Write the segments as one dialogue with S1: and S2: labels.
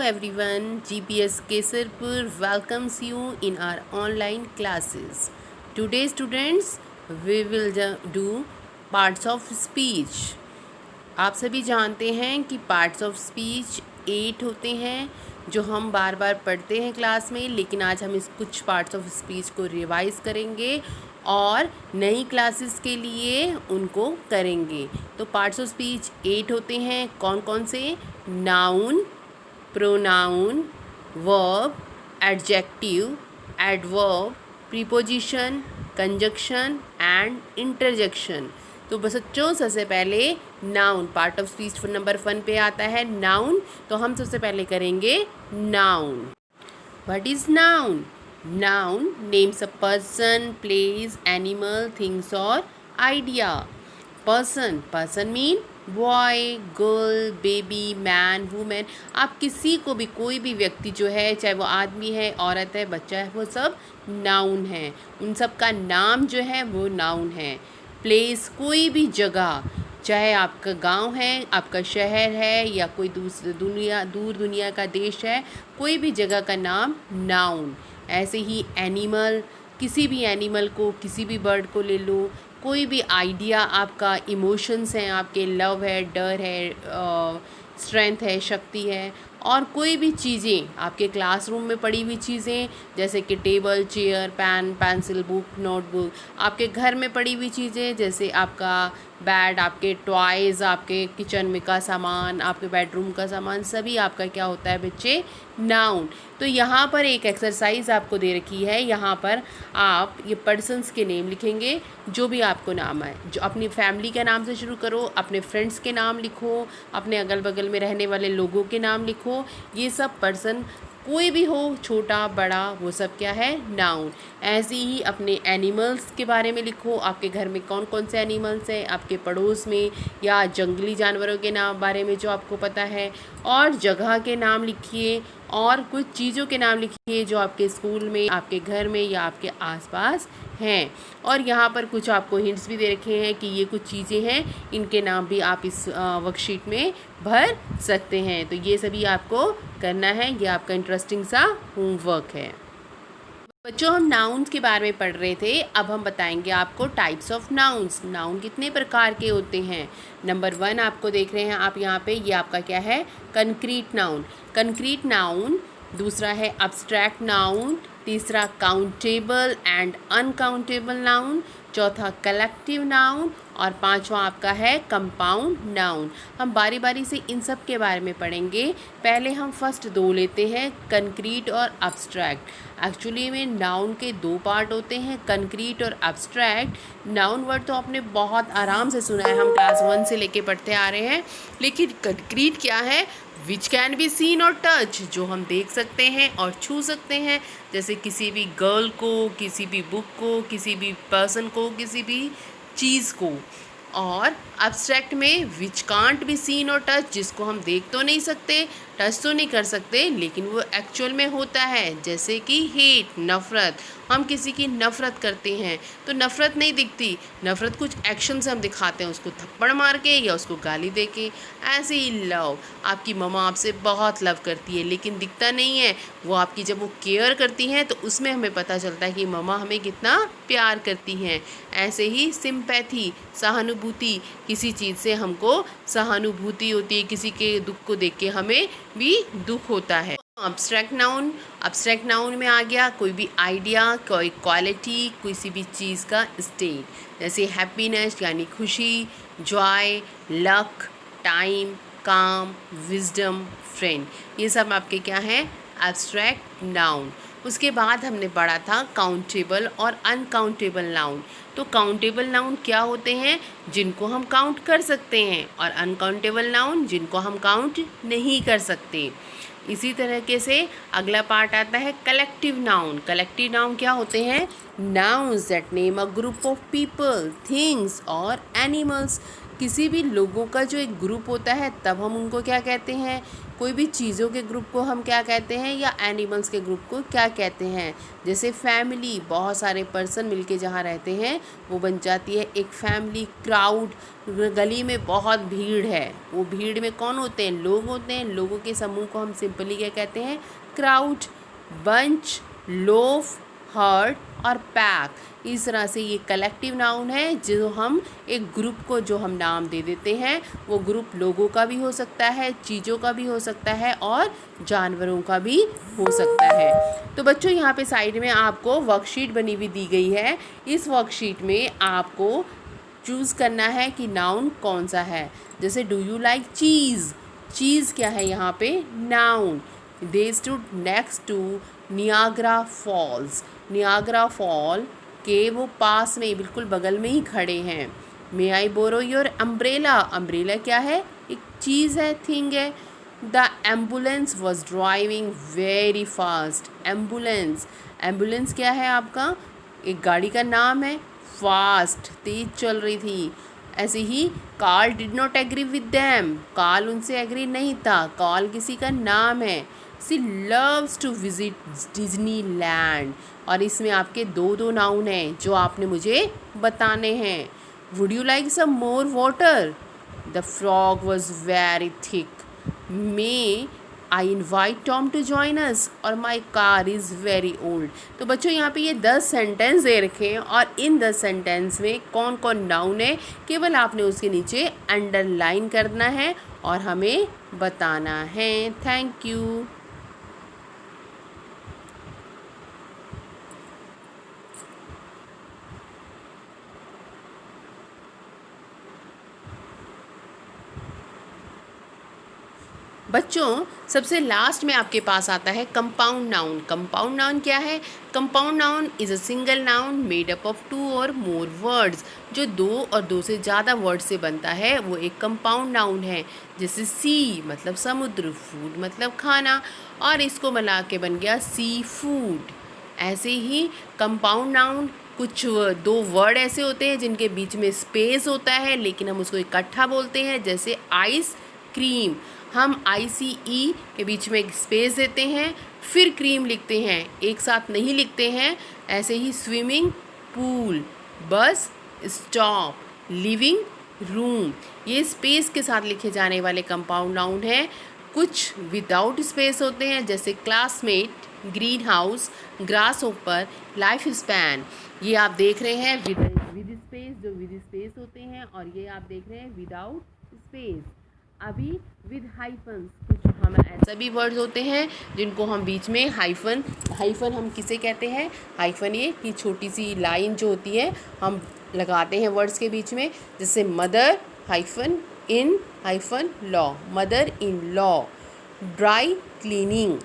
S1: everyone, GPS Kesarpur welcomes you in our online classes. Today students, we will do parts of speech. आप सभी जानते हैं कि parts of speech 8 होते हैं जो हम बार बार पढ़ते हैं क्लास में, लेकिन आज हम इस कुछ पार्ट्स ऑफ स्पीच को रिवाइज करेंगे और नई क्लासेस के लिए उनको करेंगे। तो पार्ट्स ऑफ स्पीच 8 होते हैं। कौन कौन से? Noun, pronoun, verb, adjective, adverb, preposition, conjunction and interjection. तो बच्चों सबसे पहले noun, part of speech number 1 पे आता है नाउन। तो हम सबसे पहले करेंगे noun. What is noun? Noun names a person, place, animal, things और idea. Person mean boy, girl, baby, man, women. आप किसी को भी, कोई भी व्यक्ति जो है, चाहे वो आदमी है, औरत है, बच्चा है, वो सब नाउन है। उन सब का नाम जो है वो नाउन है। प्लेस, कोई भी जगह, चाहे आपका गांव है, आपका शहर है, या कोई दूर दुनिया का देश है, कोई भी जगह का नाम नाउन। ऐसे ही एनिमल, किसी भी एनिमल को, किसी भी बर्ड को ले लो। कोई भी आइडिया, आपका इमोशंस हैं, आपके लव है, डर है, स्ट्रेंथ है, शक्ति है। और कोई भी चीज़ें, आपके क्लासरूम में पड़ी हुई चीज़ें, जैसे कि table, chair, pen, pencil, book, notebook. आपके घर में पड़ी हुई चीज़ें, जैसे आपका बेड, आपके टॉयज़, आपके किचन में का सामान, आपके बेडरूम का सामान, सभी आपका क्या होता है बच्चे? नाउन। तो यहाँ पर एक एक्सरसाइज आपको दे रखी है। यहाँ पर आप ये पर्सन्स के नेम लिखेंगे, जो भी आपको नाम है। जो अपनी फैमिली के नाम से शुरू करो, अपने फ्रेंड्स के नाम लिखो, अपने अगल बगल में रहने वाले लोगों के नाम लिखो। ये सब पर्सन कोई भी हो, छोटा बड़ा, वो सब क्या है? नाउन। ऐसे ही अपने एनिमल्स के बारे में लिखो। आपके घर में कौन कौन से एनिमल्स हैं, आपके पड़ोस में, या जंगली जानवरों के नाम बारे में जो आपको पता है। और जगह के नाम लिखिए, और कुछ चीज़ों के नाम लिखिए जो आपके स्कूल में, आपके घर में या आपके आसपास हैं। और यहाँ पर कुछ आपको हिंट्स भी दे रखे हैं कि ये कुछ चीज़ें हैं, इनके नाम भी आप इस वर्कशीट में भर सकते हैं। तो ये सभी आपको करना है, ये आपका इंटरेस्टिंग सा होमवर्क है। बच्चों, हम नाउन्स के बारे में पढ़ रहे थे। अब हम बताएंगे आपको टाइप्स ऑफ नाउन्स। नाउन कितने प्रकार के होते हैं? नंबर 1 आपको देख रहे हैं आप यहाँ पे, ये आपका क्या है? Concrete noun. Concrete noun. दूसरा है अब्स्ट्रैक्ट नाउन। तीसरा काउंटेबल एंड अनकाउंटेबल नाउन। चौथा कलेक्टिव नाउन। और पांचवा आपका है कंपाउंड नाउन। हम बारी बारी से इन सब के बारे में पढ़ेंगे। पहले हम फर्स्ट 2 लेते हैं, कंक्रीट और अब्स्ट्रैक्ट। एक्चुअली में नाउन के 2 पार्ट होते हैं, कंक्रीट और अब्स्ट्रैक्ट। नाउन वर्ड तो आपने बहुत आराम से सुना है, हम क्लास 1 से लेके पढ़ते आ रहे हैं। लेकिन कंक्रीट क्या है? विच कैन बी सीन और टच, जो हम देख सकते हैं और छू सकते हैं। जैसे किसी भी गर्ल को, किसी भी बुक को, किसी भी पर्सन को, किसी भी चीज़ को। और अब्स्ट्रैक्ट में विच कांट बी सीन और टच, जिसको हम देख तो नहीं सकते, टच तो नहीं कर सकते, लेकिन वो एक्चुअल में होता है। जैसे कि हेट, नफ़रत। हम किसी की नफ़रत करते हैं तो नफ़रत नहीं दिखती, नफ़रत कुछ एक्शन से हम दिखाते हैं, उसको थप्पड़ मार के या उसको गाली दे के। ऐसे ही लव, आपकी मम्मा आपसे बहुत लव करती है, लेकिन दिखता नहीं है। वो आपकी जब वो केयर करती हैं तो उसमें हमें पता चलता है कि मम्मा हमें कितना प्यार करती हैं। ऐसे ही सिंपैथी, सहानुभूति, किसी चीज़ से हमको सहानुभूति होती है, किसी के दुख को देख के हमें भी दुख होता है। Abstract noun. अब्स्ट्रैक्ट नाउन में आ गया कोई भी आइडिया, कोई क्वालिटी, किसी भी चीज़ का स्टेट। जैसे हैप्पीनेस यानी खुशी, जॉय, लक, टाइम, काम, विजडम, फ्रेंड। ये सब आपके क्या हैं? Abstract noun. उसके बाद हमने पढ़ा था काउंटेबल और अनकाउंटेबल नाउन। तो काउंटेबल नाउन क्या होते हैं? जिनको हम काउंट कर सकते हैं। और अनकाउंटेबल नाउन, जिनको हम काउंट नहीं कर सकते। इसी तरीके से अगला पार्ट आता है कलेक्टिव नाउन। कलेक्टिव नाउन क्या होते हैं? Nouns that name a group of people, things और एनिमल्स। किसी भी लोगों का जो एक ग्रुप होता है, तब हम उनको क्या कहते हैं? कोई भी चीज़ों के ग्रुप को हम क्या कहते हैं, या एनिमल्स के ग्रुप को क्या कहते हैं। जैसे फैमिली, बहुत सारे पर्सन मिलके जहाँ रहते हैं वो बन जाती है एक फैमिली। क्राउड, गली में बहुत भीड़ है, वो भीड़ में कौन होते हैं, लोग होते हैं। लोगों के समूह को हम सिंपली क्या कहते हैं, क्राउड। बंच, लोफ, हर्ड और पैक, इस तरह से ये कलेक्टिव नाउन है जो हम एक ग्रुप को जो हम नाम दे देते हैं। वो ग्रुप लोगों का भी हो सकता है, चीज़ों का भी हो सकता है और जानवरों का भी हो सकता है। तो बच्चों यहाँ पे साइड में आपको वर्कशीट बनी हुई दी गई है। इस वर्कशीट में आपको चूज़ करना है कि नाउन कौन सा है। जैसे do you like cheese, cheese क्या है यहाँ पे, noun. They stood next to Niagara Falls, Niagara Fall के वो पास में बिल्कुल बगल में ही खड़े हैं। मे आई बोरो योर अम्ब्रेला, अम्ब्रेला क्या है, एक चीज़ है, थिंग है। The ambulance was driving very fast, ambulance, ambulance क्या है आपका, एक गाड़ी का नाम है, फास्ट, तेज चल रही थी। ऐसे ही Carl did not agree with them, Carl उनसे एग्री नहीं था, कार्ल किसी का नाम है। She loves to visit Disneyland, और इसमें आपके दो नाउन हैं जो आपने मुझे बताने हैं। Would you like some more water, the frog was very thick, may I invite Tom to join us, और my car is very old. तो बच्चों यहाँ पे ये 10 सेंटेंस दे रखे हैं और इन 10 सेंटेंस में कौन कौन नाउन है केवल आपने उसके नीचे अंडरलाइन करना है और हमें बताना है। Thank you. बच्चों सबसे लास्ट में आपके पास आता है कंपाउंड नाउन। कंपाउंड नाउन क्या है, compound noun is a single noun made up of 2 और मोर वर्ड्स। जो 2 और 2 से ज़्यादा वर्ड से बनता है वो एक कंपाउंड नाउन है। जैसे सी मतलब समुद्र, फूड मतलब खाना, और इसको मिला के बन गया सी फूड। ऐसे ही कंपाउंड नाउन कुछ 2 वर्ड ऐसे होते हैं जिनके बीच में स्पेस होता है लेकिन हम उसको इकट्ठा बोलते हैं। जैसे आइस क्रीम, हम ICE के बीच में एक स्पेस देते हैं फिर क्रीम लिखते हैं, एक साथ नहीं लिखते हैं। ऐसे ही swimming pool, bus stop, living room, ये स्पेस के साथ लिखे जाने वाले कंपाउंड नाउन हैं। कुछ विदाउट स्पेस होते हैं जैसे क्लासमेट, ग्रीन हाउस, ग्रास ओपर, लाइफ स्पैन। ये आप देख रहे हैं विद स्पेस, जो विद स्पेस होते हैं, और ये आप देख रहे हैं विदाउट स्पेस। अभी विद हाइफन, कुछ हम ऐसा भी वर्ड्स होते हैं जिनको हम बीच में हाइफन, हाइफन हम किसे कहते हैं, हाइफन ये कि छोटी सी लाइन जो होती है हम लगाते हैं वर्ड्स के बीच में। जैसे mother hyphen in hyphen law, mother in law. Dry cleaning,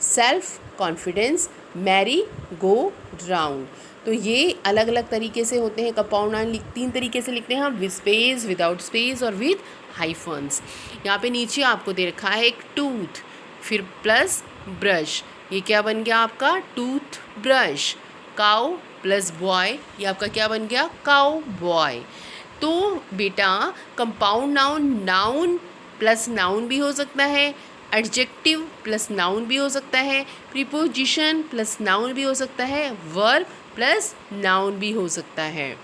S1: self confidence, merry go round. तो ये अलग अलग तरीके से होते हैं कंपाउंड नाउन। 3 तरीके से लिखते हैं हम, विद स्पेस, विदाउट स्पेस और विद हाइफन्स। यहाँ पे नीचे आपको दे रखा है एक टूथ, फिर प्लस ब्रश, ये क्या बन गया आपका, tooth brush. Cow plus boy, ये आपका क्या बन गया, काउ बॉय। तो बेटा compound noun noun plus noun भी हो सकता है, एडजेक्टिव प्लस नाउन भी हो सकता है, प्रीपोजिशन प्लस नाउन भी हो सकता है, वर्ब प्लस नाउन भी हो सकता है।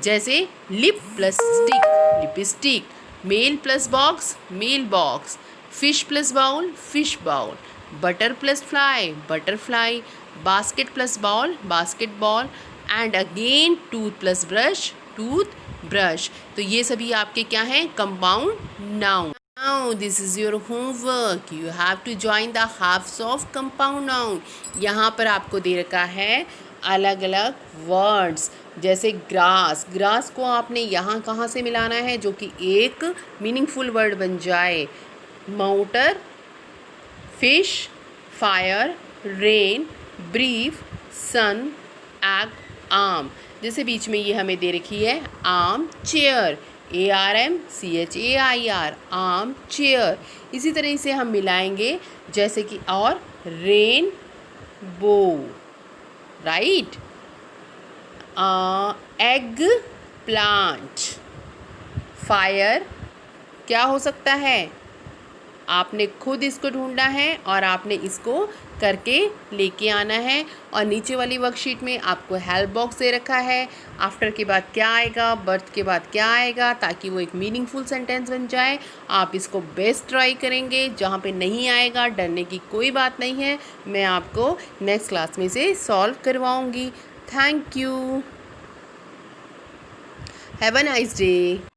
S1: जैसे lip plus stick, lipstick, mail plus box, mail box, fish plus bowl, fish bowl, butter plus fly, butterfly, basket plus ball, basket ball, and again tooth plus brush, tooth brush. तो ये सभी आपके क्या हैं, compound noun. Now this is your homework. You have to join the halves of compound noun. यहाँ पर आपको दे रखा है अलग अलग वर्ड्स। जैसे ग्रास, ग्रास को आपने यहाँ कहाँ से मिलाना है जो कि एक मीनिंगफुल वर्ड बन जाए। Motor, fish, fire, rain, brief, sun, egg, आम। जैसे बीच में ये हमें दे रखी है आम चेयर, ARMCHAIR, आर्म चेयर। इसी तरह से हम मिलाएंगे जैसे कि और रेन बो, राइट, एग प्लांट, फायर क्या हो सकता है, आपने खुद इसको ढूंढना है और आपने इसको करके लेके आना है। और नीचे वाली वर्कशीट में आपको हेल्प बॉक्स दे रखा है, आफ्टर के बाद क्या आएगा, बर्थ के बाद क्या आएगा, ताकि वो एक मीनिंगफुल सेंटेंस बन जाए। आप इसको बेस्ट ट्राई करेंगे, जहाँ पे नहीं आएगा डरने की कोई बात नहीं है, मैं आपको नेक्स्ट क्लास में से सॉल्व करवाऊँगी। Thank you, have a nice day.